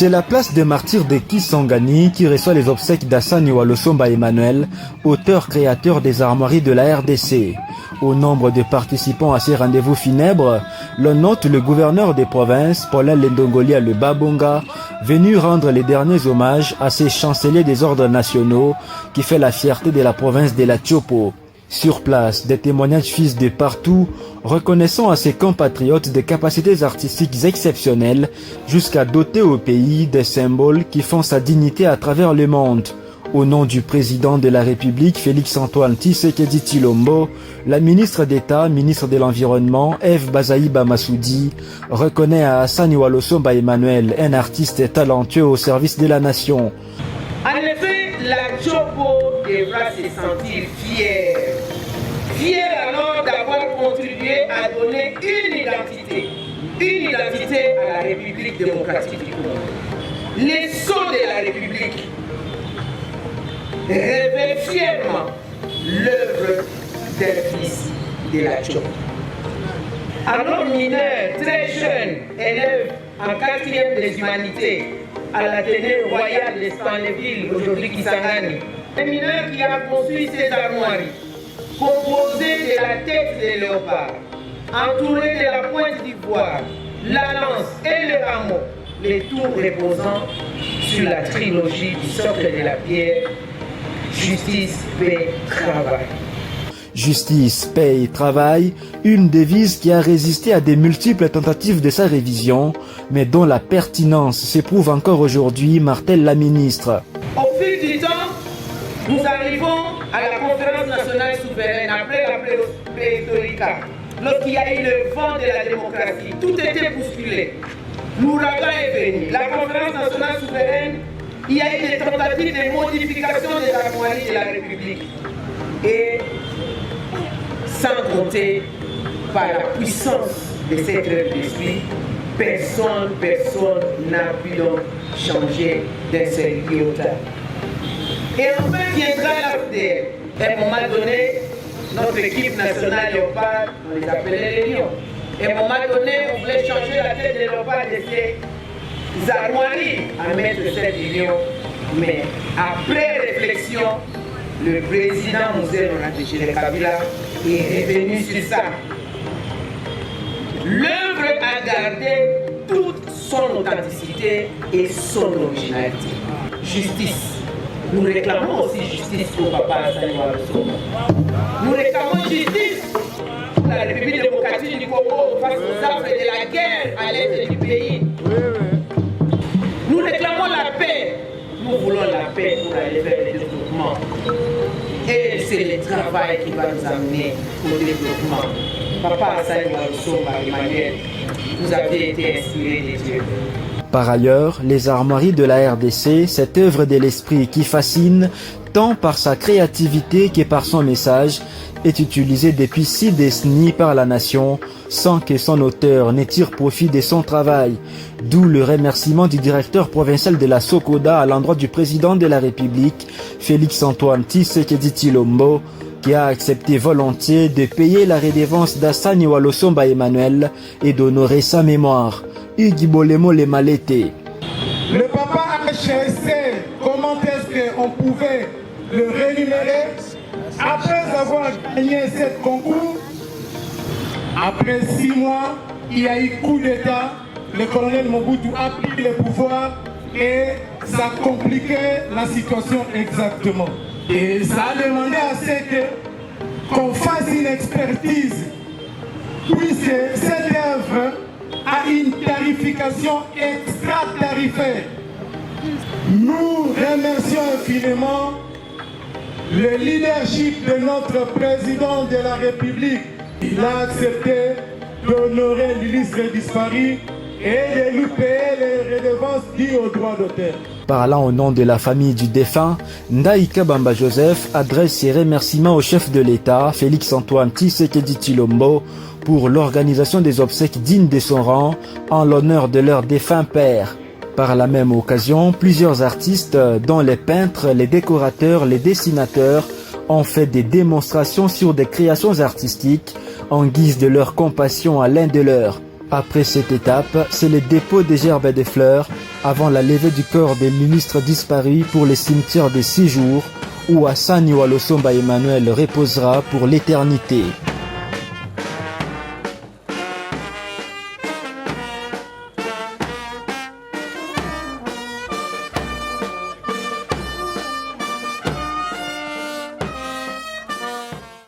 C'est la place des martyrs de Kisangani qui reçoit les obsèques d'Assani Walosomba Emmanuel, auteur-créateur des armoiries de la RDC. Au nombre de participants à ces rendez-vous funèbres, l'on note le gouverneur des provinces, Paulin Lendongolia le Babonga, venu rendre les derniers hommages à ces chanceliers des ordres nationaux qui fait la fierté de la province de la Tchopo. Sur place, des témoignages fils de partout, reconnaissant à ses compatriotes des capacités artistiques exceptionnelles, jusqu'à doter au pays des symboles qui font sa dignité à travers le monde. Au nom du président de la République, Félix-Antoine Tshisekedi Tshilombo, la ministre d'État, ministre de l'Environnement, Eve Bazaïba Massoudi, reconnaît à Assani Walosomba Emmanuel un artiste talentueux au service de la nation. En effet, la Tchopo devra se sentir fière. Fière alors d'avoir contribué à donner une identité à la République démocratique du Congo. Les sceaux de la République révèlent fièrement l'œuvre d'un fils de la Tchopo. Alors mineur, très jeune, élève en 4e des humanités à l'Athénée royal de Stanleyville, aujourd'hui Kisangani. Un mineur qui a construit ses armoiries, composées de la tête de léopard, entouré de la pointe d'ivoire, la lance et le rameau, les tout reposant sur la trilogie du socle de la pierre, justice, paix, travail. Justice, paix et travail, une devise qui a résisté à des multiples tentatives de sa révision, mais dont la pertinence s'éprouve encore aujourd'hui, martèle la ministre. Au fil du temps, nous arrivons à la conférence nationale souveraine après la Prétorica, lorsqu'il y a eu le vent de la démocratie, tout était bousculé. L'ouragan est venu. La conférence nationale souveraine, il y a eu des tentatives de modification des armoiries de la République. Et sans compter par la puissance de cette œuvre d'esprit, personne n'a pu donc changer d'un seul iota. Et enfin viendra l'AFDL. À un moment donné, notre équipe nationale Léopard, on les appelait les lions. À un moment donné, on voulait changer la tête de Léopard de ces armoiries à mettre cette lion. Mais après réflexion, le président Moussé Laurent Kabila est revenu sur ça. L'œuvre a gardé toute son authenticité et son originalité. Justice. Nous réclamons aussi justice pour Papa Assani Walosomba. Nous réclamons justice pour la République démocratique du Congo face aux affres de la guerre à l'est du pays. Nous réclamons la paix. Nous voulons la paix pour aller vers le développement. Et c'est le travail qui va nous amener au développement. Papa Assani Walosomba Emmanuel, vous avez été inspiré des dieux. Par ailleurs, les armoiries de la RDC, cette œuvre de l'esprit qui fascine, tant par sa créativité que par son message, est utilisée depuis 6 décennies par la nation, sans que son auteur n'ait tiré profit de son travail. D'où le remerciement du directeur provincial de la Sokoda à l'endroit du président de la République, Félix-Antoine Tshisekedi Tshilombo, qui a accepté volontiers de payer la redevance d'Assani Walosomba Emmanuel et d'honorer sa mémoire. Hugues Bolemo le Malété. Le papa a cherché comment est-ce qu'on pouvait le rémunérer après avoir gagné ce concours. Après 6 mois, il y a eu coup d'État. Le colonel Mobutu a pris le pouvoir et ça compliquait la situation exactement. Et ça a demandé à ce qu'on fasse une expertise, puisque cette œuvre a une tarification extra-tarifaire. Nous remercions infiniment le leadership de notre président de la République. Il a accepté d'honorer l'illustre disparu et de lui payer les redevances dues aux droits d'auteur. Parlant au nom de la famille du défunt, Ndaïka Bamba Joseph adresse ses remerciements au chef de l'État, Félix-Antoine Tshisekedi Tshilombo, pour l'organisation des obsèques dignes de son rang en l'honneur de leur défunt père. Par la même occasion, plusieurs artistes, dont les peintres, les décorateurs, les dessinateurs, ont fait des démonstrations sur des créations artistiques en guise de leur compassion à l'un de leurs. Après cette étape, c'est le dépôt des gerbes et des fleurs avant la levée du corps des ministres disparus pour les cimetières de 6 jours où Hassan Iwalo Somba Emmanuel reposera pour l'éternité.